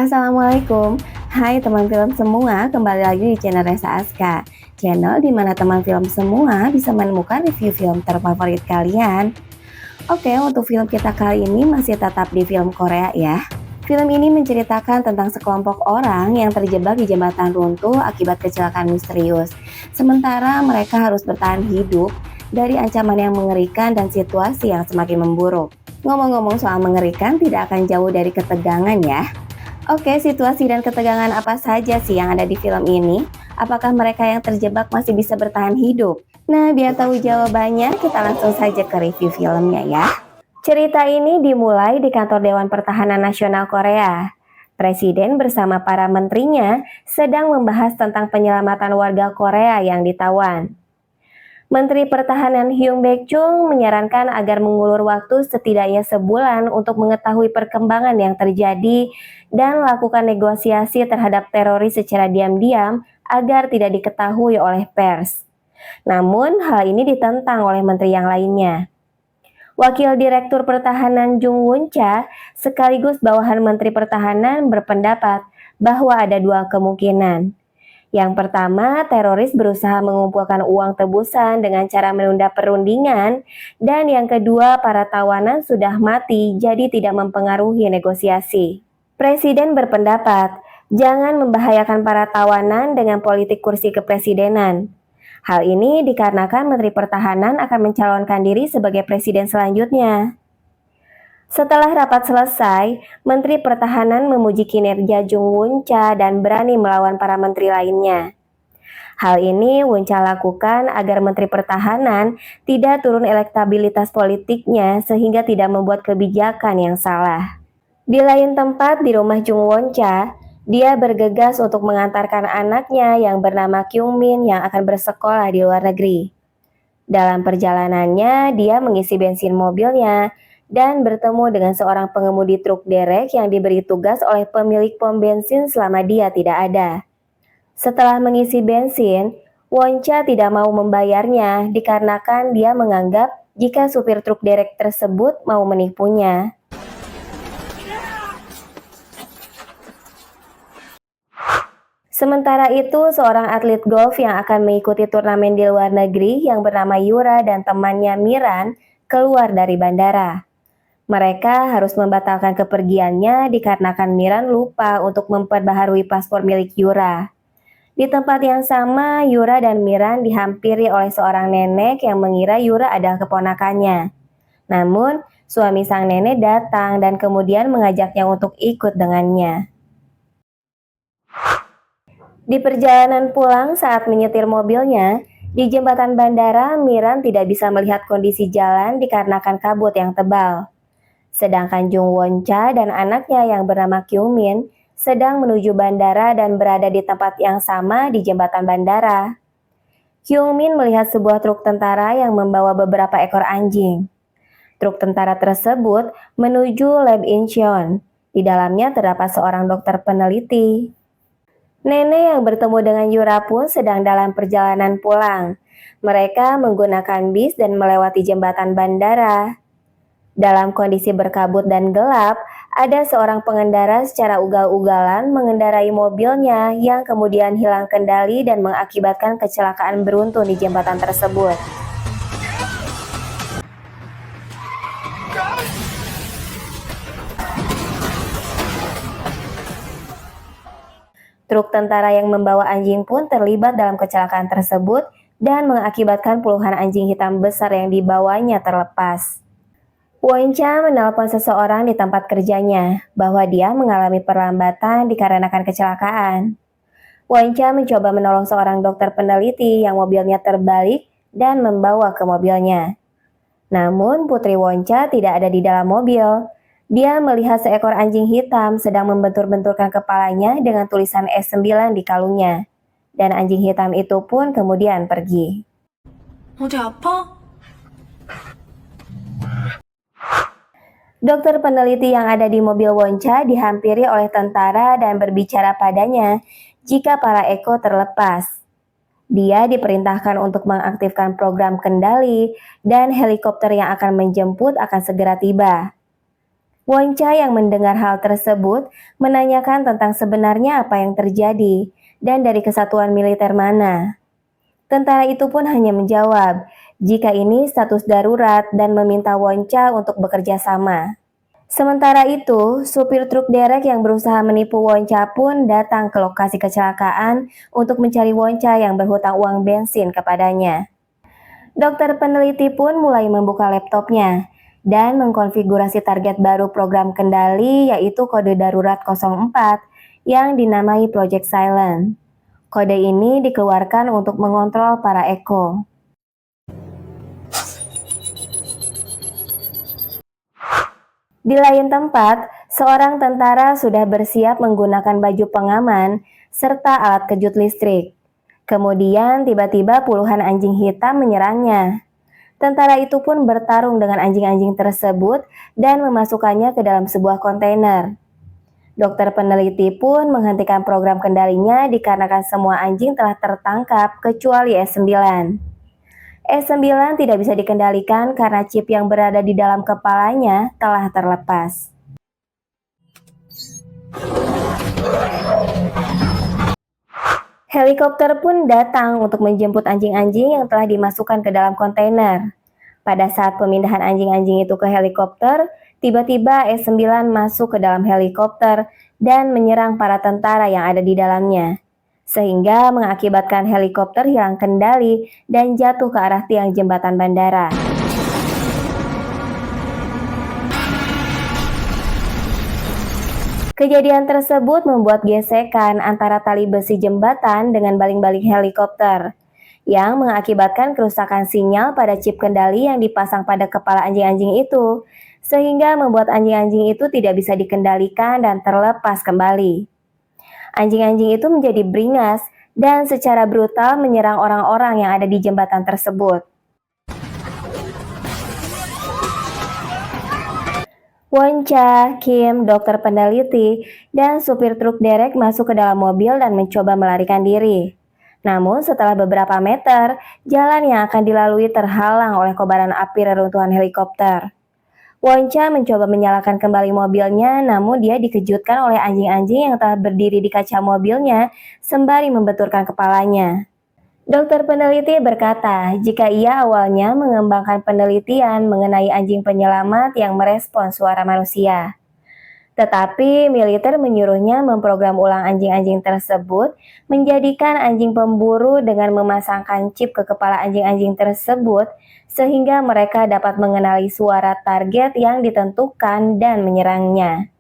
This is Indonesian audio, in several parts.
Assalamualaikum, hai teman film semua, kembali lagi di channel Resa Aska, channel di mana teman film semua bisa menemukan review film terfavorit kalian. Oke, untuk film kita kali ini masih tetap di film Korea ya. Film ini menceritakan tentang sekelompok orang yang terjebak di jembatan runtuh akibat kecelakaan misterius. Sementara mereka harus bertahan hidup dari ancaman yang mengerikan dan situasi yang semakin memburuk. Ngomong-ngomong soal mengerikan, tidak akan jauh dari ketegangan ya. Oke, situasi dan ketegangan apa saja sih yang ada di film ini? Apakah mereka yang terjebak masih bisa bertahan hidup? Nah, biar tahu jawabannya, kita langsung saja ke review filmnya ya. Cerita ini dimulai di kantor Dewan Pertahanan Nasional Korea. Presiden bersama para menterinya sedang membahas tentang penyelamatan warga Korea yang ditawan. Menteri Pertahanan Hyung Baek-chung menyarankan agar mengulur waktu setidaknya sebulan untuk mengetahui perkembangan yang terjadi dan lakukan negosiasi terhadap teroris secara diam-diam agar tidak diketahui oleh pers. Namun, hal ini ditentang oleh menteri yang lainnya. Wakil Direktur Pertahanan Jung Won-cha sekaligus bawahan Menteri Pertahanan berpendapat bahwa ada dua kemungkinan. Yang pertama, teroris berusaha mengumpulkan uang tebusan dengan cara menunda perundingan, dan yang kedua, para tawanan sudah mati jadi tidak mempengaruhi negosiasi. Presiden berpendapat, jangan membahayakan para tawanan dengan politik kursi kepresidenan. Hal ini dikarenakan Menteri Pertahanan akan mencalonkan diri sebagai presiden selanjutnya. Setelah rapat selesai, Menteri Pertahanan memuji kinerja Jung Won-cha dan berani melawan para menteri lainnya. Hal ini Won-cha lakukan agar Menteri Pertahanan tidak turun elektabilitas politiknya sehingga tidak membuat kebijakan yang salah. Di lain tempat di rumah Jung Won-cha, dia bergegas untuk mengantarkan anaknya yang bernama Kyung Min yang akan bersekolah di luar negeri. Dalam perjalanannya, dia mengisi bensin mobilnya dan bertemu dengan seorang pengemudi truk derek yang diberi tugas oleh pemilik pom bensin selama dia tidak ada. Setelah mengisi bensin, Won-cha tidak mau membayarnya dikarenakan dia menganggap jika supir truk derek tersebut mau menipunya. Sementara itu, seorang atlet golf yang akan mengikuti turnamen di luar negeri yang bernama Yura dan temannya Miran keluar dari bandara. Mereka harus membatalkan kepergiannya dikarenakan Miran lupa untuk memperbaharui paspor milik Yura. Di tempat yang sama, Yura dan Miran dihampiri oleh seorang nenek yang mengira Yura adalah keponakannya. Namun, suami sang nenek datang dan kemudian mengajaknya untuk ikut dengannya. Di perjalanan pulang saat menyetir mobilnya, di jembatan bandara, Miran tidak bisa melihat kondisi jalan dikarenakan kabut yang tebal. Sedangkan Jung Won-cha dan anaknya yang bernama Kyung Min sedang menuju bandara dan berada di tempat yang sama di jembatan bandara. Kyung Min melihat sebuah truk tentara yang membawa beberapa ekor anjing. Truk tentara tersebut menuju Lab Incheon. Di dalamnya terdapat seorang dokter peneliti. Nenek yang bertemu dengan Yura pun sedang dalam perjalanan pulang. Mereka menggunakan bis dan melewati jembatan bandara. Dalam kondisi berkabut dan gelap, ada seorang pengendara secara ugal-ugalan mengendarai mobilnya yang kemudian hilang kendali dan mengakibatkan kecelakaan beruntun di jembatan tersebut. Truk tentara yang membawa anjing pun terlibat dalam kecelakaan tersebut dan mengakibatkan puluhan anjing hitam besar yang dibawanya terlepas. Won-cha menelpon seseorang di tempat kerjanya bahwa dia mengalami perlambatan dikarenakan kecelakaan. Won-cha mencoba menolong seorang dokter peneliti yang mobilnya terbalik dan membawa ke mobilnya. Namun putri Won-cha tidak ada di dalam mobil. Dia melihat seekor anjing hitam sedang membentur-benturkan kepalanya dengan tulisan S9 di kalungnya. Dan anjing hitam itu pun kemudian pergi. 어디 아파? Dokter peneliti yang ada di mobil Won-cha dihampiri oleh tentara dan berbicara padanya jika para Eko terlepas. Dia diperintahkan untuk mengaktifkan program kendali dan helikopter yang akan menjemput akan segera tiba. Wonca yang mendengar hal tersebut menanyakan tentang sebenarnya apa yang terjadi dan dari kesatuan militer mana. Tentara itu pun hanya menjawab jika ini status darurat dan meminta Wonca untuk bekerja sama. Sementara itu, supir truk derek yang berusaha menipu Wonca pun datang ke lokasi kecelakaan untuk mencari Wonca yang berhutang uang bensin kepadanya. Dokter peneliti pun mulai membuka laptopnya dan mengkonfigurasi target baru program kendali yaitu kode darurat 04 yang dinamai Project Silent. Kode ini dikeluarkan untuk mengontrol para Eko. Di lain tempat, seorang tentara sudah bersiap menggunakan baju pengaman serta alat kejut listrik. Kemudian tiba-tiba puluhan anjing hitam menyerangnya. Tentara itu pun bertarung dengan anjing-anjing tersebut dan memasukkannya ke dalam sebuah kontainer. Dokter peneliti pun menghentikan program kendalinya dikarenakan semua anjing telah tertangkap kecuali S9. S9 tidak bisa dikendalikan karena chip yang berada di dalam kepalanya telah terlepas. Helikopter pun datang untuk menjemput anjing-anjing yang telah dimasukkan ke dalam kontainer. Pada saat pemindahan anjing-anjing itu ke helikopter, tiba-tiba S9 masuk ke dalam helikopter dan menyerang para tentara yang ada di dalamnya, sehingga mengakibatkan helikopter hilang kendali dan jatuh ke arah tiang jembatan bandara. Kejadian tersebut membuat gesekan antara tali besi jembatan dengan baling-baling helikopter, yang mengakibatkan kerusakan sinyal pada chip kendali yang dipasang pada kepala anjing-anjing itu, sehingga membuat anjing-anjing itu tidak bisa dikendalikan dan terlepas kembali. Anjing-anjing itu menjadi beringas dan secara brutal menyerang orang-orang yang ada di jembatan tersebut. Wonca, Kim, dokter peneliti, dan supir truk derek masuk ke dalam mobil dan mencoba melarikan diri. Namun setelah beberapa meter, jalan yang akan dilalui terhalang oleh kobaran api reruntuhan helikopter. Wonca mencoba menyalakan kembali mobilnya, namun dia dikejutkan oleh anjing-anjing yang telah berdiri di kaca mobilnya sembari membenturkan kepalanya. Dokter peneliti berkata, jika ia awalnya mengembangkan penelitian mengenai anjing penyelamat yang merespons suara manusia. Tetapi militer menyuruhnya memprogram ulang anjing-anjing tersebut, menjadikan anjing pemburu dengan memasangkan chip ke kepala anjing-anjing tersebut, sehingga mereka dapat mengenali suara target yang ditentukan dan menyerangnya.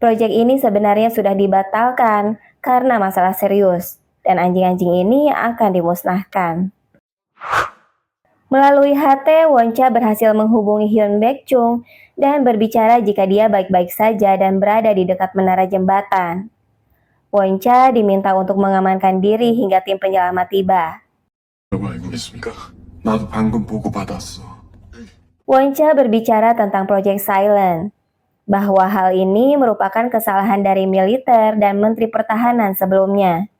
Proyek ini sebenarnya sudah dibatalkan karena masalah serius, dan anjing-anjing ini akan dimusnahkan. Melalui HT, Wonca berhasil menghubungi Hyun Baek-chung dan berbicara jika dia baik-baik saja dan berada di dekat menara jembatan. Wonca diminta untuk mengamankan diri hingga tim penyelamat tiba. Wonca berbicara tentang Project Silent, bahwa hal ini merupakan kesalahan dari militer dan Menteri Pertahanan sebelumnya.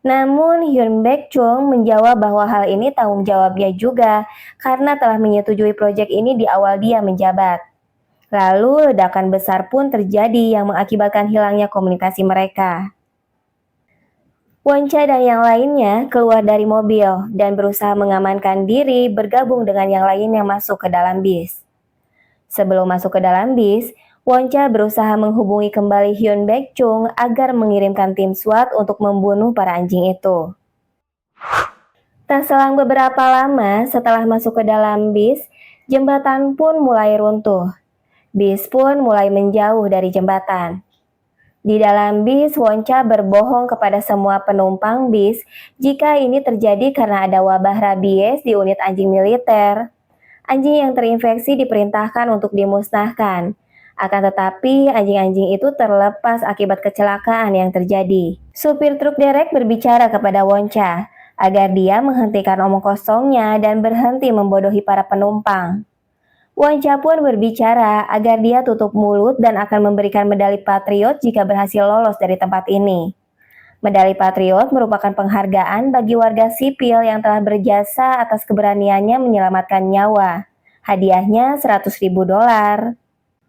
Namun Hyun Baek-chung menjawab bahwa hal ini tanggung jawabnya juga karena telah menyetujui proyek ini di awal dia menjabat. Lalu ledakan besar pun terjadi yang mengakibatkan hilangnya komunikasi mereka. Wonca dan yang lainnya keluar dari mobil dan berusaha mengamankan diri bergabung dengan yang lain yang masuk ke dalam bis. Sebelum masuk ke dalam bis, Wonca berusaha menghubungi kembali Hyun Baek-chung agar mengirimkan tim SWAT untuk membunuh para anjing itu. Tak selang beberapa lama setelah masuk ke dalam bis, jembatan pun mulai runtuh. Bis pun mulai menjauh dari jembatan. Di dalam bis, Wonca berbohong kepada semua penumpang bis jika ini terjadi karena ada wabah rabies di unit anjing militer. Anjing yang terinfeksi diperintahkan untuk dimusnahkan. Akan tetapi, anjing-anjing itu terlepas akibat kecelakaan yang terjadi. Supir truk derek berbicara kepada Wonca agar dia menghentikan omong kosongnya dan berhenti membodohi para penumpang. Wonca pun berbicara agar dia tutup mulut dan akan memberikan medali Patriot jika berhasil lolos dari tempat ini. Medali Patriot merupakan penghargaan bagi warga sipil yang telah berjasa atas keberaniannya menyelamatkan nyawa. Hadiahnya $100.000.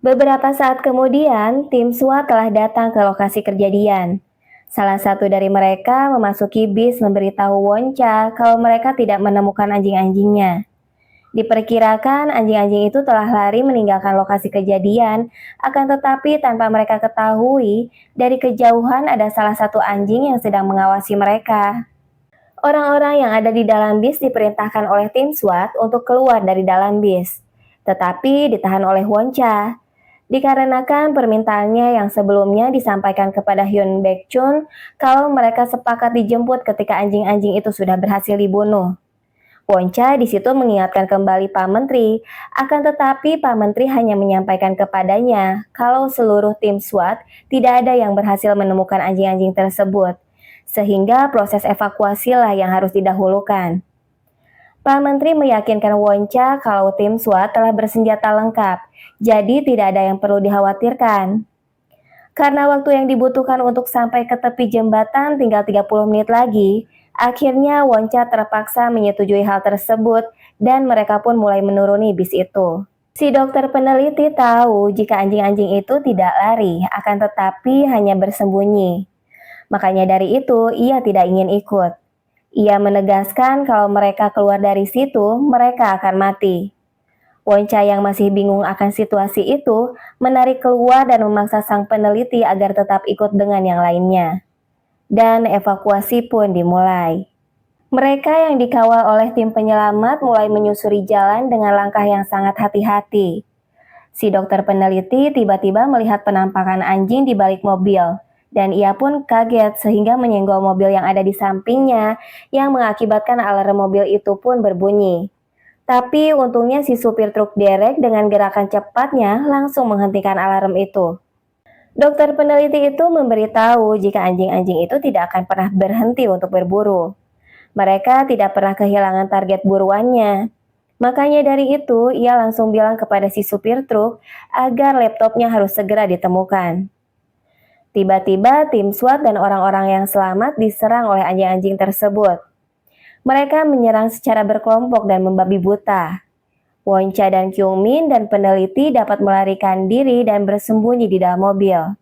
Beberapa saat kemudian, tim SWAT telah datang ke lokasi kejadian. Salah satu dari mereka memasuki bis memberitahu Woncha kalau mereka tidak menemukan anjing-anjingnya. Diperkirakan anjing-anjing itu telah lari meninggalkan lokasi kejadian, akan tetapi tanpa mereka ketahui, dari kejauhan ada salah satu anjing yang sedang mengawasi mereka. Orang-orang yang ada di dalam bis diperintahkan oleh tim SWAT untuk keluar dari dalam bis, tetapi ditahan oleh Woncha. Dikarenakan permintaannya yang sebelumnya disampaikan kepada Hyun Baekchun kalau mereka sepakat dijemput ketika anjing-anjing itu sudah berhasil dibunuh. Woncha di situ mengingatkan kembali Pak Menteri, akan tetapi Pak Menteri hanya menyampaikan kepadanya kalau seluruh tim SWAT tidak ada yang berhasil menemukan anjing-anjing tersebut, sehingga proses evakuasi lah yang harus didahulukan. Pak Menteri meyakinkan Woncha kalau tim SWAT telah bersenjata lengkap, jadi tidak ada yang perlu dikhawatirkan. Karena waktu yang dibutuhkan untuk sampai ke tepi jembatan tinggal 30 menit lagi, akhirnya Woncha terpaksa menyetujui hal tersebut dan mereka pun mulai menuruni bis itu. Si dokter peneliti tahu jika anjing-anjing itu tidak lari, akan tetapi hanya bersembunyi. Makanya dari itu ia tidak ingin ikut. Ia menegaskan kalau mereka keluar dari situ, mereka akan mati. Woncha yang masih bingung akan situasi itu, menarik keluar dan memaksa sang peneliti agar tetap ikut dengan yang lainnya. Dan evakuasi pun dimulai. Mereka yang dikawal oleh tim penyelamat mulai menyusuri jalan dengan langkah yang sangat hati-hati. Si dokter peneliti tiba-tiba melihat penampakan anjing di balik mobil, dan ia pun kaget sehingga menyenggol mobil yang ada di sampingnya yang mengakibatkan alarm mobil itu pun berbunyi. Tapi untungnya si supir truk derek dengan gerakan cepatnya langsung menghentikan alarm itu. Dokter peneliti itu memberitahu jika anjing-anjing itu tidak akan pernah berhenti untuk berburu. Mereka tidak pernah kehilangan target buruannya. Makanya dari itu ia langsung bilang kepada si supir truk agar laptopnya harus segera ditemukan. Tiba-tiba tim SWAT dan orang-orang yang selamat diserang oleh anjing-anjing tersebut. Mereka menyerang secara berkelompok dan membabi buta. Woncha dan Kyungmin dan peneliti dapat melarikan diri dan bersembunyi di dalam mobil.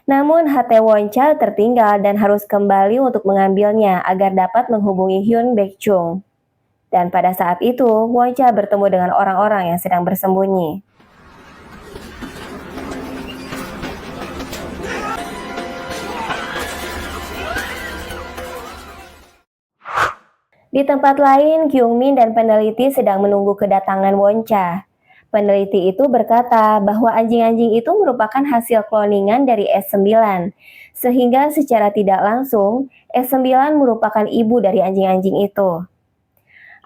Namun HT Woncha tertinggal dan harus kembali untuk mengambilnya agar dapat menghubungi Hyun Baekchun. Dan pada saat itu, Woncha bertemu dengan orang-orang yang sedang bersembunyi. Di tempat lain, Kyungmin dan peneliti sedang menunggu kedatangan Woncha. Peneliti itu berkata bahwa anjing-anjing itu merupakan hasil kloningan dari S9, sehingga secara tidak langsung, S9 merupakan ibu dari anjing-anjing itu.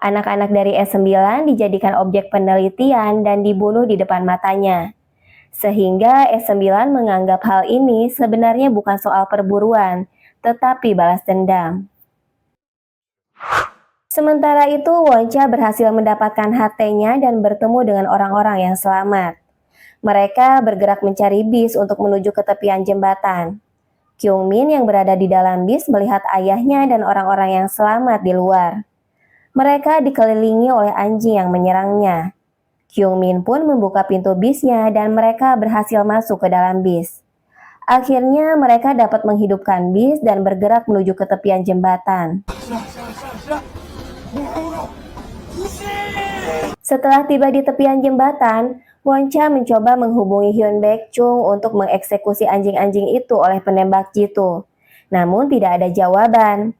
Anak-anak dari S9 dijadikan objek penelitian dan dibunuh di depan matanya. Sehingga S9 menganggap hal ini sebenarnya bukan soal perburuan, tetapi balas dendam. Sementara itu, Woncha berhasil mendapatkan HT-nya dan bertemu dengan orang-orang yang selamat. Mereka bergerak mencari bis untuk menuju ke tepian jembatan. Kyungmin yang berada di dalam bis melihat ayahnya dan orang-orang yang selamat di luar. Mereka dikelilingi oleh anjing yang menyerangnya. Kyungmin pun membuka pintu bisnya dan mereka berhasil masuk ke dalam bis. Akhirnya mereka dapat menghidupkan bis dan bergerak menuju ke tepian jembatan. Setelah tiba di tepian jembatan, Woncha mencoba menghubungi Hyun Baekchun untuk mengeksekusi anjing-anjing itu oleh penembak jitu. Namun tidak ada jawaban.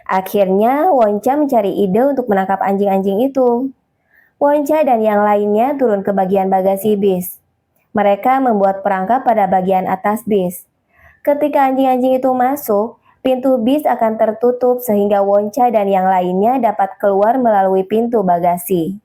Akhirnya Woncha mencari ide untuk menangkap anjing-anjing itu. Woncha dan yang lainnya turun ke bagian bagasi bis. Mereka membuat perangkap pada bagian atas bis. Ketika anjing-anjing itu masuk, pintu bis akan tertutup sehingga Woncha dan yang lainnya dapat keluar melalui pintu bagasi.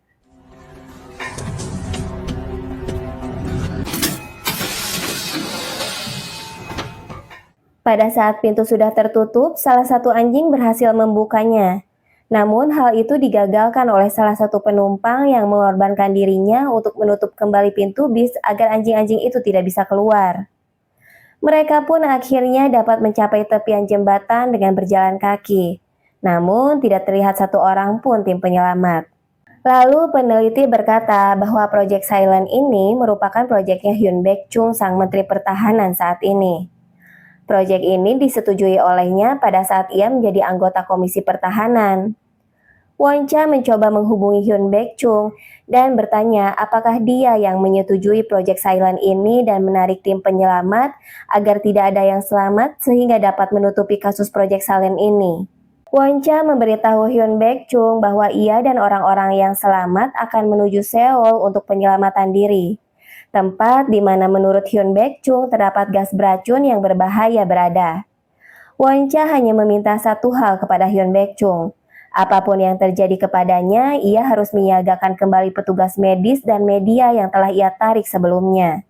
Pada saat pintu sudah tertutup, salah satu anjing berhasil membukanya. Namun hal itu digagalkan oleh salah satu penumpang yang mengorbankan dirinya untuk menutup kembali pintu bis agar anjing-anjing itu tidak bisa keluar. Mereka pun akhirnya dapat mencapai tepian jembatan dengan berjalan kaki. Namun tidak terlihat satu orang pun tim penyelamat. Lalu peneliti berkata bahwa proyek Silent ini merupakan proyeknya Hyun Baek-chung, sang Menteri Pertahanan saat ini. Proyek ini disetujui olehnya pada saat ia menjadi anggota Komisi Pertahanan. Won-cha mencoba menghubungi Hyun Baek-chung dan bertanya apakah dia yang menyetujui proyek Silent ini dan menarik tim penyelamat agar tidak ada yang selamat sehingga dapat menutupi kasus proyek Silent ini. Won-cha memberitahu Hyun Baek-chung bahwa ia dan orang-orang yang selamat akan menuju Seoul untuk penyelamatan diri, tempat di mana menurut Hyun Baek-chung terdapat gas beracun yang berbahaya berada. Won-cha hanya meminta satu hal kepada Hyun Baek-chung. Apapun yang terjadi kepadanya, ia harus menyiagakan kembali petugas medis dan media yang telah ia tarik sebelumnya.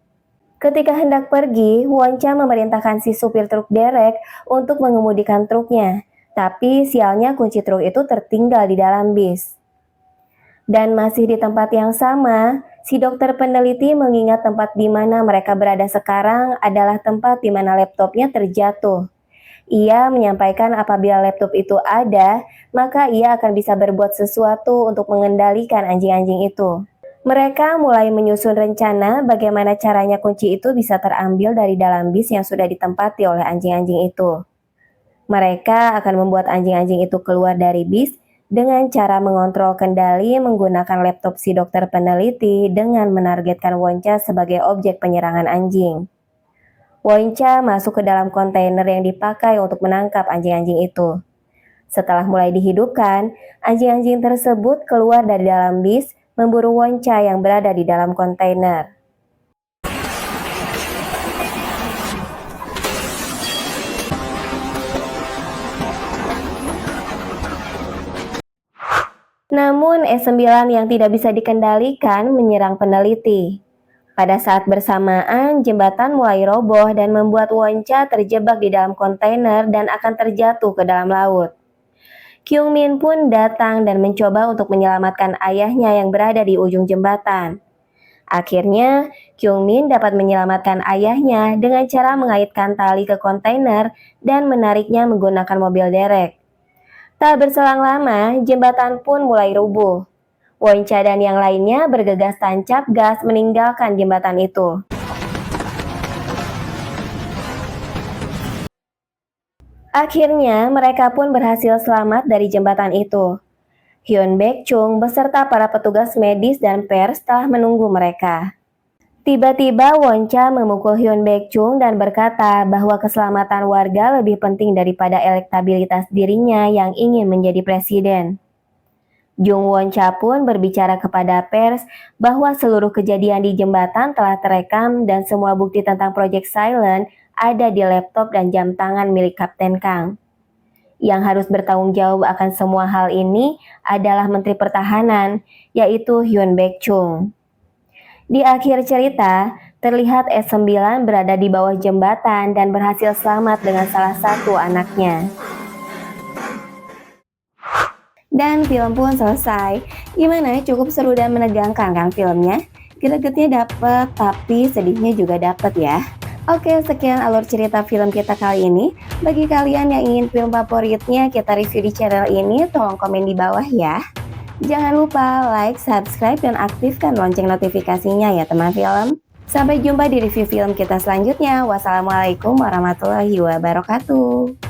Ketika hendak pergi, Won-cha memerintahkan si supir truk derek untuk mengemudikan truknya. Tapi sialnya kunci truk itu tertinggal di dalam bis. Dan masih di tempat yang sama, si dokter peneliti mengingat tempat di mana mereka berada sekarang adalah tempat di mana laptopnya terjatuh. Ia menyampaikan apabila laptop itu ada, maka ia akan bisa berbuat sesuatu untuk mengendalikan anjing-anjing itu. Mereka mulai menyusun rencana bagaimana caranya kunci itu bisa terambil dari dalam bis yang sudah ditempati oleh anjing-anjing itu. Mereka akan membuat anjing-anjing itu keluar dari bis dengan cara mengontrol kendali menggunakan laptop si dokter peneliti dengan menargetkan Won-cha sebagai objek penyerangan anjing. Won-cha masuk ke dalam kontainer yang dipakai untuk menangkap anjing-anjing itu. Setelah mulai dihidupkan, anjing-anjing tersebut keluar dari dalam bis memburu Won-cha yang berada di dalam kontainer. Namun S9 yang tidak bisa dikendalikan menyerang peneliti. Pada saat bersamaan, jembatan mulai roboh dan membuat Won-cha terjebak di dalam kontainer dan akan terjatuh ke dalam laut. Kyung-min pun datang dan mencoba untuk menyelamatkan ayahnya yang berada di ujung jembatan. Akhirnya, Kyung-min dapat menyelamatkan ayahnya dengan cara mengaitkan tali ke kontainer dan menariknya menggunakan mobil derek. Tak berselang lama, jembatan pun mulai rubuh. Won-cha dan yang lainnya bergegas tancap gas meninggalkan jembatan itu. Akhirnya, mereka pun berhasil selamat dari jembatan itu. Hyun Baek-chung beserta para petugas medis dan pers telah menunggu mereka. Tiba-tiba Won-cha memukul Hyun Baek-chung dan berkata bahwa keselamatan warga lebih penting daripada elektabilitas dirinya yang ingin menjadi presiden. Jung Won-cha pun berbicara kepada pers bahwa seluruh kejadian di jembatan telah terekam dan semua bukti tentang proyek Silent ada di laptop dan jam tangan milik Kapten Kang. Yang harus bertanggung jawab akan semua hal ini adalah Menteri Pertahanan, yaitu Hyun Baek-chung. Di akhir cerita, terlihat S9 berada di bawah jembatan dan berhasil selamat dengan salah satu anaknya. Dan film pun selesai. Gimana? Cukup seru dan menegangkan kan filmnya? Gregetnya dapet, tapi sedihnya juga dapet ya. Oke, sekian alur cerita film kita kali ini. Bagi kalian yang ingin film favoritnya kita review di channel ini, tolong komen di bawah ya. Jangan lupa like, subscribe, dan aktifkan lonceng notifikasinya ya teman film. Sampai jumpa di review film kita selanjutnya. Wassalamualaikum warahmatullahi wabarakatuh.